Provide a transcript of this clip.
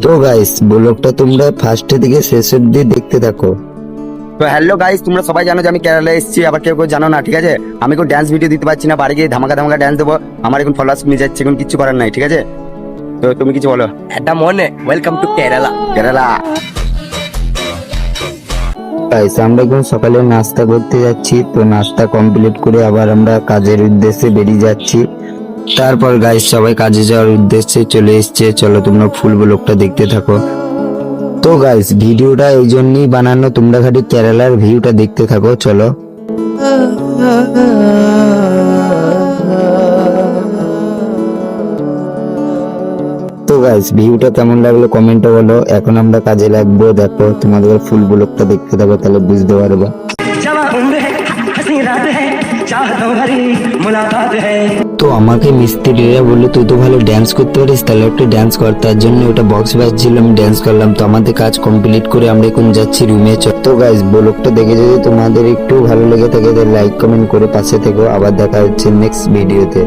তো গাইস ব্লগটা তোমরা ফার্স্ট থেকে শেষ অব্দি দেখতে থাকো। তো হ্যালো গাইস, তোমরা সবাই জানো যে আমি কেরালা এসেছি, আবার কেউ কেউ জানো না, ঠিক আছে। আমি কোনো ড্যান্স ভিডিও দিতে পারছি না, বাড়ি গিয়ে ধামাকা ধামাকা ড্যান্স দেবো। আমার এখন ফলোয়ার্স নিয়ে যাচ্ছে, এখন কিছু করার নাই, ঠিক আছে। তো তুমি কিছু বলো। এটা মনে welcome to Kerala. Kerala guys আমরা এখন সকালে নাস্তা করতে যাচ্ছি, তো নাস্তা কমপ্লিট করে আবার আমরা কাজের উদ্দেশ্যে বেরিয়ে যাচ্ছি। তারপর গাইস সবাই কাজে যাওয়ার উদ্দেশ্যে চলে এসছে, চলো তোমরা ফুল ব্লগটা দেখতে থাকো। তো গাইস ভিডিওটা এই জন্যই বানানো, তোমরা খালি কেরালার ভিউটা দেখতে থাকো, চলো। তো গাইস ভিউটা কেমন লাগলো কমেন্টে বলো। এখন আমরা কাজে লাগবো, দেখো তোমাদের ফুল ব্লগটা দেখতে থাকো, তাহলে বুঝতে পারবা। তো আমাকে মিস্ত্রিরা বললো তুই তো ভালো ড্যান্স করতে পারিস, তাহলে একটা ড্যান্স কর। তার জন্য ওটা বক্স বাজছিল, আমি ড্যান্স করলাম। তো আমাদের কাজ কমপ্লিট করে আমরা এখন যাচ্ছি রুমে। তো গাইস ব্লগটা দেখে যদি তোমাদের একটু ভালো লেগে থাকে, লাইক কমেন্ট করে পাশে থেকো। আবার দেখা হচ্ছে নেক্সট ভিডিওতে।